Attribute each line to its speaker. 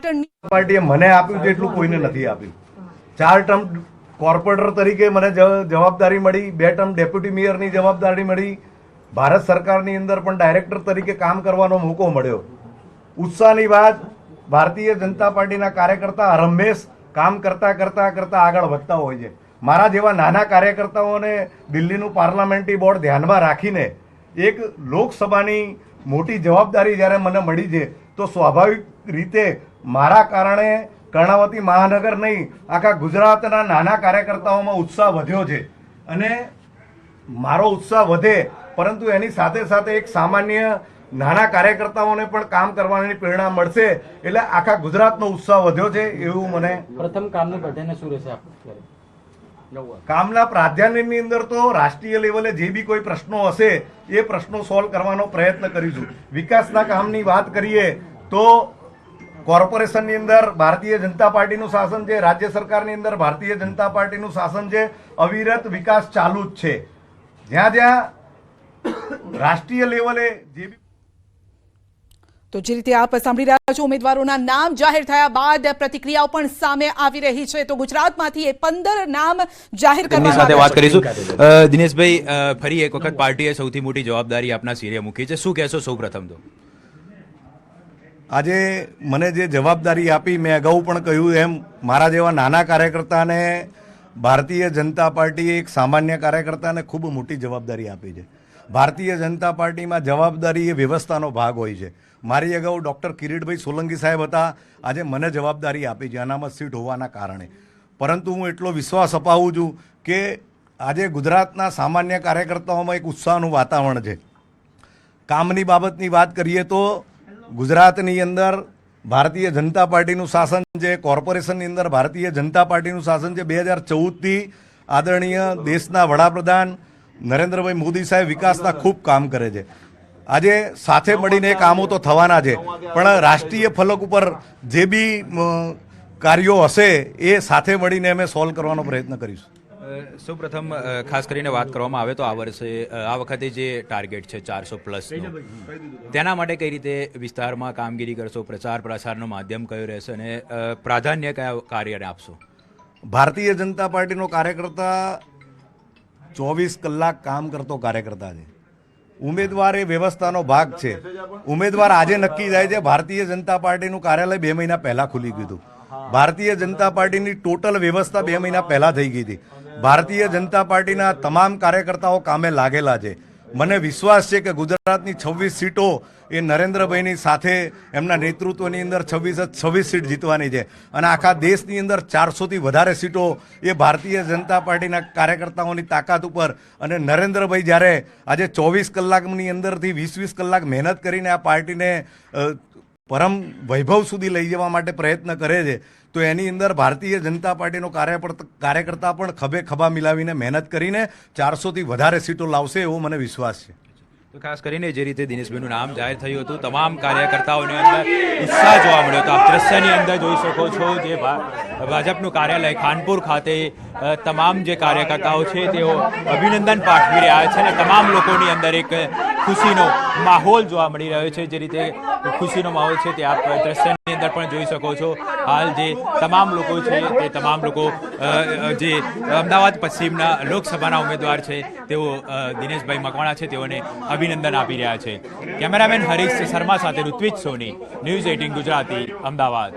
Speaker 1: પાટણની
Speaker 2: પાર્ટીએ મને આપ્યું છે એટલું કોઈને નથી આપ્યું. 4 ટર્મ કોર્પોરેટર તરીકે મને જવાબદારી મળી, 2 ટર્મ ડેપ્યુટી મેયરની જવાબદારી મળી, ભારત સરકારની અંદર પણ ડાયરેક્ટર તરીકે કામ કરવાનો મોકો મળ્યો. ઉત્સાહની વાત, ભારતીય જનતા પાર્ટીના કાર્યકર્તા હંમેશ કામ કરતા આગળ વધતા હોય છે. મારા જેવા નાના કાર્યકર્તાઓને દિલ્હીનું પાર્લામેન્ટરી બોર્ડ ધ્યાનમાં રાખીને એક લોકસભાની મોટી જવાબદારી જ્યારે મને મળી છે તો સ્વાભાવિક રીતે મારા કારણે કર્ણાવતી મહાનગર નહીં, આખા ગુજરાતના નાના કાર્યકર્તાઓમાં ઉત્સાહ વધ્યો છે. અને મારો ઉત્સાહ વધે પરંતુ એની સાથે સાથે એક સામાન્ય નાના કાર્યકર્તાઓને પણ કામ કરવાની પ્રેરણા મળશે એટલે આખા ગુજરાતનો ઉત્સાહ વધ્યો છે એવું મને.
Speaker 3: પ્રથમ કામનું પ્રાધાન્ય શું રહેશે આપણે?
Speaker 2: કામના પ્રાધાન્યની અંદર તો રાષ્ટ્રીય લેવલે જે બી કોઈ પ્રશ્નો હશે એ પ્રશ્નો સોલ્વ કરવાનો પ્રયત્ન કરીશું. વિકાસના કામની વાત કરીએ તો કોર્પોરેશનની અંદર ભારતીય જનતા પાર્ટીનું શાસન છે, રાજ્ય સરકારની અંદર ભારતીય જનતા પાર્ટીનું શાસન છે, અવિરત વિકાસ ચાલુ જ છે. જ્યાં જ્યાં રાષ્ટ્રીય લેવલે જે બી
Speaker 1: તો જે રીતે આપ સાંભળી રહ્યા છો, ઉમેદવારોના નામ જાહેર થયા બાદ પ્રતિક્રિયાઓ પણ સામે આવી રહી છે. તો ગુજરાતમાંથી 15 નામ જાહેર કરવામાં
Speaker 4: સાથે વાત
Speaker 1: આવ્યા છે.
Speaker 4: કરીશું. દિનેશભાઈ, ફરી એક વખત પાર્ટીએ સૌથી મોટી જવાબદારી આપના સિરે મૂકી છે, શું કહેશો? સૌ પ્રથમ તો
Speaker 2: આજે મને જે જવાબદારી આપી, મેં અગાઉ પણ કહ્યું એમ, મારા જેવા નાના કાર્યકર્તાને ભારતીય જનતા પાર્ટીએ એક સામાન્ય કાર્યકર્તાને ખૂબ મોટી જવાબદારી આપી છે. ભારતીય જનતા પાર્ટીમાં જવાબદારી એ વ્યવસ્થાનો ભાગ હોય છે. મારી અગાઉ ડૉક્ટર કિરીટભાઈ સોલંકી સાહેબ હતા, આજે મને જવાબદારી આપી છે અનામત સીટ હોવાના કારણે. પરંતુ હું એટલો વિશ્વાસ અપાવું છું કે આજે ગુજરાતના સામાન્ય કાર્યકર્તાઓમાં એક ઉત્સાહનું વાતાવરણ છે. કામની બાબતની વાત કરીએ તો ગુજરાતની અંદર ભારતીય જનતા પાર્ટીનું શાસન છે, કોર્પોરેશનની અંદર ભારતીય જનતા પાર્ટીનું શાસન છે. 2014થી આદરણીય દેશના વડાપ્રધાન નરેન્દ્રભાઈ મોદી સાહેબ વિકાસના ખૂબ કામ કરે છે. આજે સાથે મળીને કામો તો થવાના છે, પણ રાષ્ટ્રીય ફલક ઉપર જે બી કાર્યો હશે એ સાથે મળીને અમે સોલ્વ કરવાનો પ્રયત્ન કરીશું.
Speaker 4: સૌ પ્રથમ ખાસ કરીને વાત કરવામાં આવે તો આ વખતે જે ટાર્ગેટ છે 400+, તેના માટે કઈ રીતે વિસ્તારમાં કામગીરી કરશો? પ્રચાર પ્રસારનો માધ્યમ કયો રહેશે અને પ્રાધાન્ય કયા કાર્યને આપશો?
Speaker 2: ભારતીય જનતા પાર્ટીનો કાર્યકર્તા 24 કલાક કામ કરતો કાર્યકર્તા છે. ઉમેદવાર એ વ્યવસ્થાનો ભાગ છે. ઉમેદવાર આજે નક્કી થાય છે. ભારતીય જનતા પાર્ટીનું કાર્યાલય 2 મહિના પહેલા ખુલી ગયું હતું. ભારતીય જનતા પાર્ટીની ટોટલ વ્યવસ્થા 2 મહિના પહેલા થઈ ગઈ હતી. ભારતીય જનતા પાર્ટીના તમામ કાર્યકર્તાઓ કામે લાગેલા છે. મને વિશ્વાસ છે કે ગુજરાતની 26 સીટો એ નરેન્દ્રભાઈની સાથે એમના નેતૃત્વની અંદર 26 સીટ જીતવાની છે. અને આખા દેશની અંદર 400થી વધારે સીટો એ ભારતીય જનતા પાર્ટીના કાર્યકર્તાઓની તાકાત ઉપર. અને નરેન્દ્રભાઈ જ્યારે આજે 24 કલાકની અંદરથી 20 કલાક મહેનત કરીને આ પાર્ટીને પરમ વૈભવ સુધી લઈ જવા માટે પ્રયત્ન કરે છે, તો એની અંદર ભારતીય જનતા પાર્ટીનો કાર્યકર્તા પણ ખભે ખભા મિલાવીને મહેનત કરીને 400થી વધારે સીટો લાવશે એવો મને વિશ્વાસ છે.
Speaker 4: તો ખાસ કરીને જે રીતે દિનેશભાઈનું નામ જાહેર થયું હતું, તમામ કાર્યકર્તાઓની અંદર ઉત્સાહ જોવા મળ્યો હતો. આપ દ્રશ્યની અંદર જોઈ શકો છો, જે ભાજપનું કાર્યાલય ખાનપુર ખાતે તમામ જે કાર્યકર્તાઓ છે તેઓ અભિનંદન પાઠવી રહ્યા છે અને તમામ લોકોની અંદર એક ખુશીનો માહોલ જોવા મળી રહ્યો છે. જે રીતે ખુશીનો માહોલ છે તે આપ દ્રશ્યની અંદર પણ જોઈ શકો છો. હાલ જે તમામ લોકો છે તે તમામ લોકો જે અમદાવાદ પશ્ચિમના લોકસભાના ઉમેદવાર છે તેઓ દિનેશભાઈ મકવાણા છે તેઓને અભિનંદન આપી રહ્યા છે. કેમેરામેન હરીશ શર્મા સાથે ઋત્વિજ સોની, ન્યૂઝ 18 ગુજરાતી, અમદાવાદ.